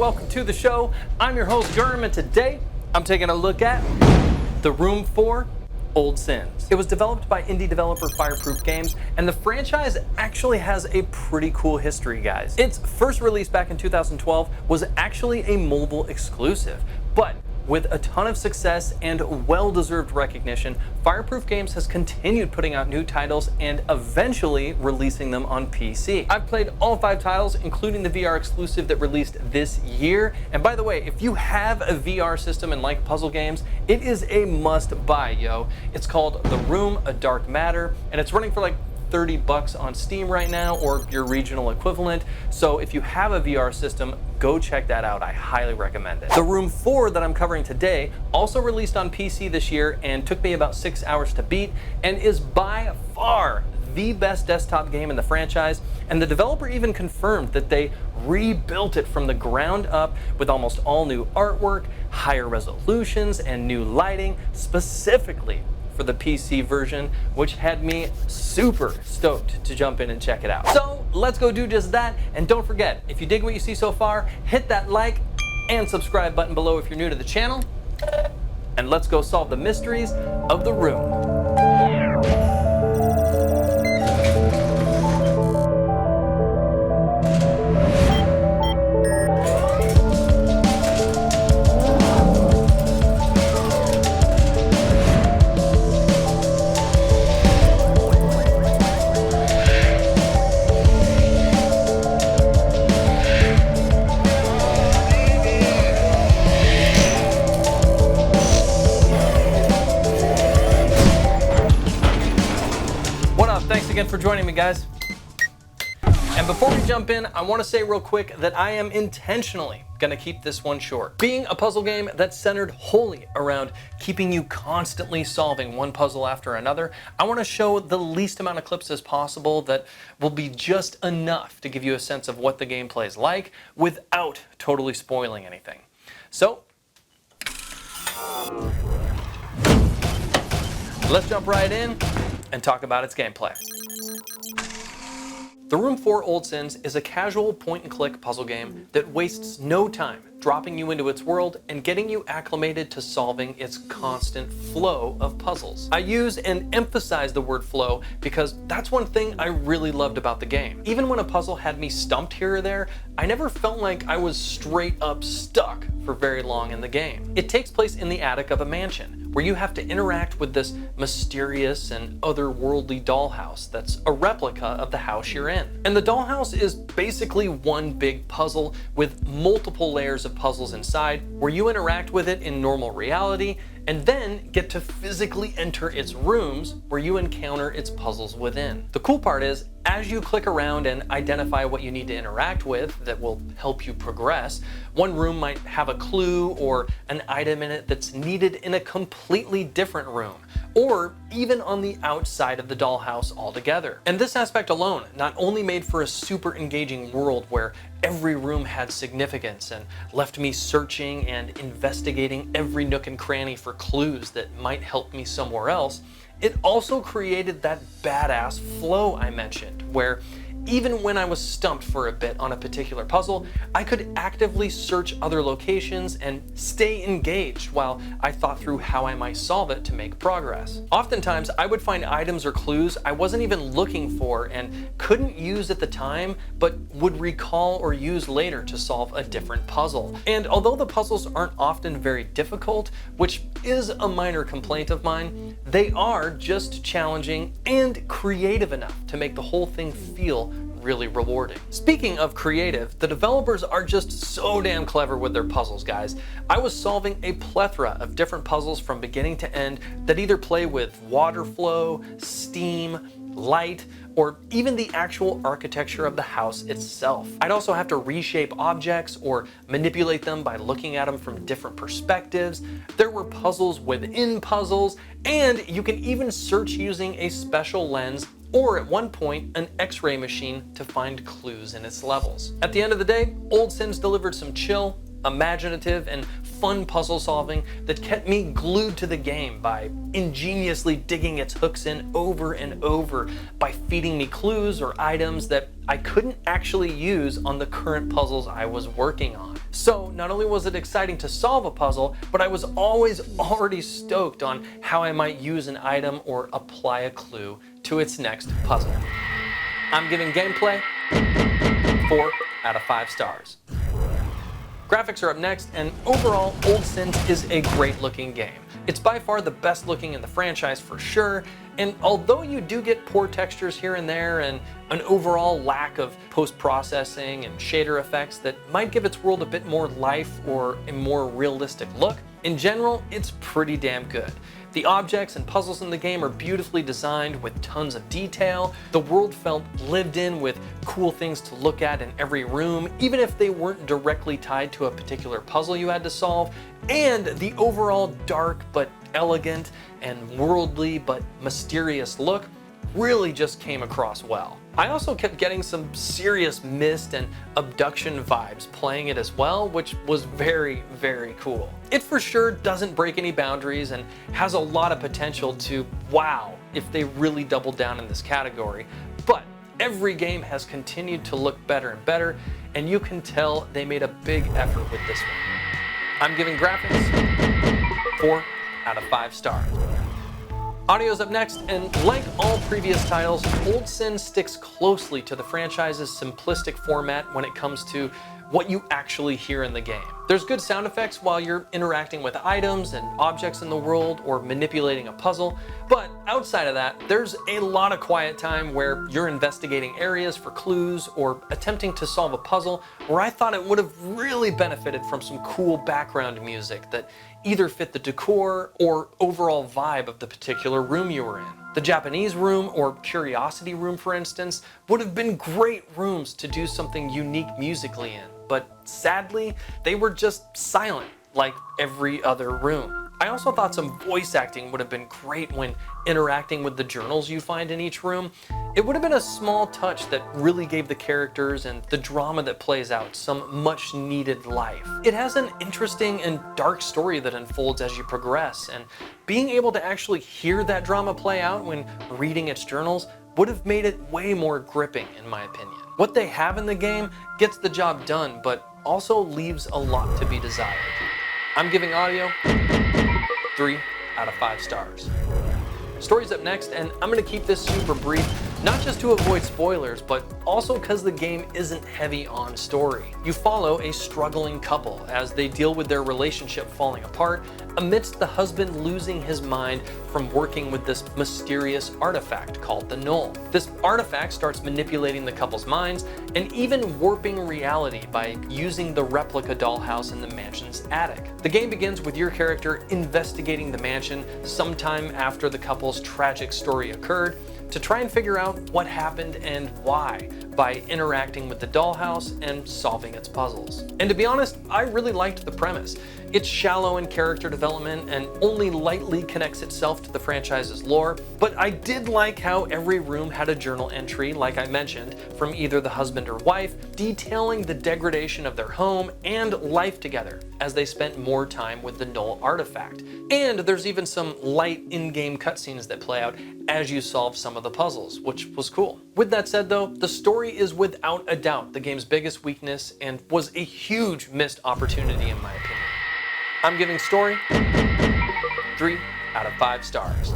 Welcome to the show. I'm your host Gurhm, and today I'm taking a look at The Room 4 Old Sins. It was developed by indie developer Fireproof Games, and the franchise actually has a pretty cool history, guys. Its first release back in 2012 was actually a mobile exclusive, but with a ton of success and well-deserved recognition, Fireproof Games has continued putting out new titles and eventually releasing them on PC. I've played all 5 titles, including the VR exclusive that released this year. And by the way, if you have a VR system and like puzzle games, it is a must-buy, yo. It's called The Room, A Dark Matter, and it's running for like $30 on Steam right now, or your regional equivalent. So if you have a VR system, go check that out. I highly recommend it. The Room 4 that I'm covering today also released on PC this year and took me about 6 hours to beat, and is by far the best desktop game in the franchise. And the developer even confirmed that they rebuilt it from the ground up with almost all new artwork, higher resolutions, and new lighting, specifically for the PC version, which had me super stoked to jump in and check it out. So let's go do just that. And don't forget, if you dig what you see so far, hit that like and subscribe button below if you're new to the channel. And let's go solve the mysteries of The Room. Again for joining me, guys. And before we jump in, I want to say real quick that I am intentionally going to keep this one short. Being a puzzle game that's centered wholly around keeping you constantly solving one puzzle after another, I want to show the least amount of clips as possible that will be just enough to give you a sense of what the gameplay is like without totally spoiling anything. So let's jump right in and talk about its gameplay. The Room 4 Old Sins is a casual point-and-click puzzle game that wastes no time dropping you into its world and getting you acclimated to solving its constant flow of puzzles. I use and emphasize the word flow because that's one thing I really loved about the game. Even when a puzzle had me stumped here or there, I never felt like I was straight up stuck for very long in the game. It takes place in the attic of a mansion, where you have to interact with this mysterious and otherworldly dollhouse that's a replica of the house you're in. And the dollhouse is basically one big puzzle with multiple layers of puzzles inside, where you interact with it in normal reality and then get to physically enter its rooms where you encounter its puzzles within. The cool part is, as you click around and identify what you need to interact with that will help you progress, one room might have a clue or an item in it that's needed in a completely different room, or even on the outside of the dollhouse altogether. And this aspect alone not only made for a super engaging world where every room had significance and left me searching and investigating every nook and cranny for clues that might help me somewhere else, it also created that badass flow I mentioned, where even when I was stumped for a bit on a particular puzzle, I could actively search other locations and stay engaged while I thought through how I might solve it to make progress. Oftentimes, I would find items or clues I wasn't even looking for and couldn't use at the time, but would recall or use later to solve a different puzzle. And although the puzzles aren't often very difficult, which is a minor complaint of mine, they are just challenging and creative enough to make the whole thing feel really rewarding. Speaking of creative, the developers are just so damn clever with their puzzles, guys. I was solving a plethora of different puzzles from beginning to end that either play with water flow, steam, light, or even the actual architecture of the house itself. I'd also have to reshape objects or manipulate them by looking at them from different perspectives. There were puzzles within puzzles, and you can even search using a special lens or at one point, an X-ray machine to find clues in its levels. At the end of the day, oldsins delivered some chill, imaginative, and fun puzzle solving that kept me glued to the game by ingeniously digging its hooks in over and over, by feeding me clues or items that I couldn't actually use on the current puzzles I was working on. So not only was it exciting to solve a puzzle, but I was always already stoked on how I might use an item or apply a clue to its next puzzle. I'm giving gameplay 4 out of 5 stars. Graphics are up next, and overall, oldsins is a great looking game. It's by far the best looking in the franchise for sure, and although you do get poor textures here and there and an overall lack of post-processing and shader effects that might give its world a bit more life or a more realistic look, in general, it's pretty damn good. The objects and puzzles in the game are beautifully designed with tons of detail. The world felt lived in with cool things to look at in every room, even if they weren't directly tied to a particular puzzle you had to solve. And the overall dark but elegant and worldly but mysterious look really just came across well. I also kept getting some serious MYST and Abduction vibes playing it as well, which was very, very cool. It for sure doesn't break any boundaries and has a lot of potential to wow if they really double down in this category, but every game has continued to look better and better, and you can tell they made a big effort with this one. I'm giving graphics 4 out of 5 stars. Audio's up next, and like all previous titles, oldsins sticks closely to the franchise's simplistic format when it comes to what you actually hear in the game. There's good sound effects while you're interacting with items and objects in the world or manipulating a puzzle, but outside of that, there's a lot of quiet time where you're investigating areas for clues or attempting to solve a puzzle where I thought it would have really benefited from some cool background music that either fit the decor or overall vibe of the particular room you were in. The Japanese room or Curiosity room, for instance, would have been great rooms to do something unique musically in, but sadly, they were just silent like every other room. I also thought some voice acting would have been great when interacting with the journals you find in each room. It would have been a small touch that really gave the characters and the drama that plays out some much needed life. It has an interesting and dark story that unfolds as you progress, and being able to actually hear that drama play out when reading its journals would have made it way more gripping, in my opinion. What they have in the game gets the job done, but also leaves a lot to be desired. I'm giving audio 3 out of 5 stars. Story's up next, and I'm going to keep this super brief, not just to avoid spoilers, but also because the game isn't heavy on story. You follow a struggling couple as they deal with their relationship falling apart amidst the husband losing his mind from working with this mysterious artifact called the Null. This artifact starts manipulating the couple's minds and even warping reality by using the replica dollhouse in the mansion's attic. The game begins with your character investigating the mansion sometime after the couple's tragic story occurred to try and figure out what happened and why by interacting with the dollhouse and solving its puzzles. And to be honest, I really liked the premise. It's shallow in character development and only lightly connects itself to the franchise's lore, but I did like how every room had a journal entry, like I mentioned, from either the husband or wife, detailing the degradation of their home and life together as they spent more time with the Null artifact. And there's even some light in-game cutscenes that play out as you solve some of the puzzles, which was cool. With that said though, the story is without a doubt the game's biggest weakness and was a huge missed opportunity in my opinion. I'm giving story 3 out of 5 stars.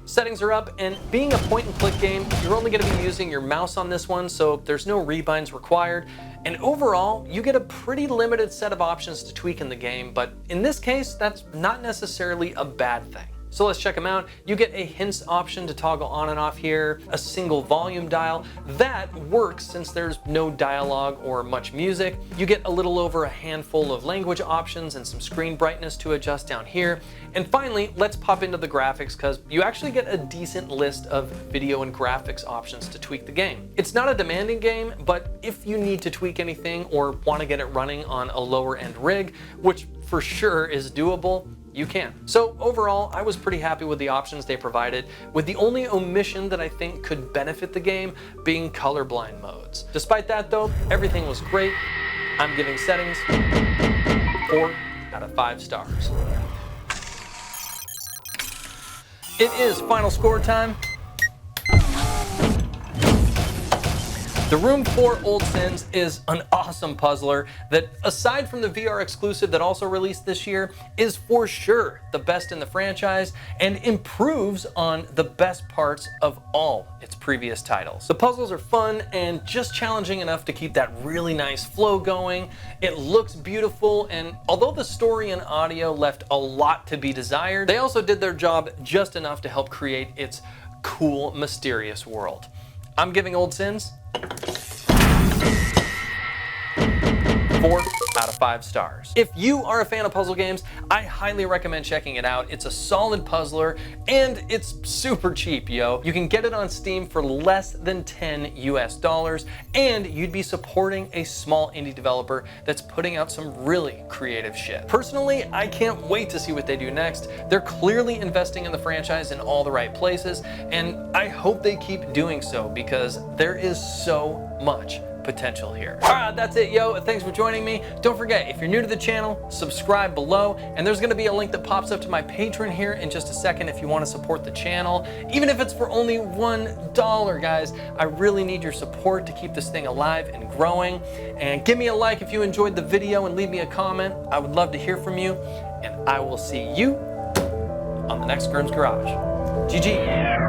Settings are up, and being a point and click game, you're only going to be using your mouse on this one, so there's no rebinds required. And overall, you get a pretty limited set of options to tweak in the game, but in this case, that's not necessarily a bad thing. So let's check them out. You get a hints option to toggle on and off here, a single volume dial. That works since there's no dialogue or much music. You get a little over a handful of language options and some screen brightness to adjust down here. And finally, let's pop into the graphics because you actually get a decent list of video and graphics options to tweak the game. It's not a demanding game, but if you need to tweak anything or want to get it running on a lower end rig, which for sure is doable, you can. So overall, I was pretty happy with the options they provided, with the only omission that I think could benefit the game being colorblind modes. Despite that though, everything was great. I'm giving settings 4 out of 5 stars. It is final score time. The Room 4 Oldsins is an awesome puzzler that, aside from the VR exclusive that also released this year, is for sure the best in the franchise and improves on the best parts of all its previous titles. The puzzles are fun and just challenging enough to keep that really nice flow going. It looks beautiful, and although the story and audio left a lot to be desired, they also did their job just enough to help create its cool, mysterious world. I'm giving Oldsins 4 out of 5 stars. If you are a fan of puzzle games, I highly recommend checking it out. It's a solid puzzler and it's super cheap, yo. You can get it on Steam for less than $10 US, and you'd be supporting a small indie developer that's putting out some really creative shit. Personally, I can't wait to see what they do next. They're clearly investing in the franchise in all the right places, and I hope they keep doing so because there is so much potential here. All right, that's it, yo. Thanks for joining me. Don't forget, if you're new to the channel, subscribe below, and there's gonna be a link that pops up to my Patreon here in just a second if you wanna support the channel. Even if it's for only $1, guys, I really need your support to keep this thing alive and growing. And give me a like if you enjoyed the video and leave me a comment. I would love to hear from you, and I will see you on the next Gurhm's Garage. GG.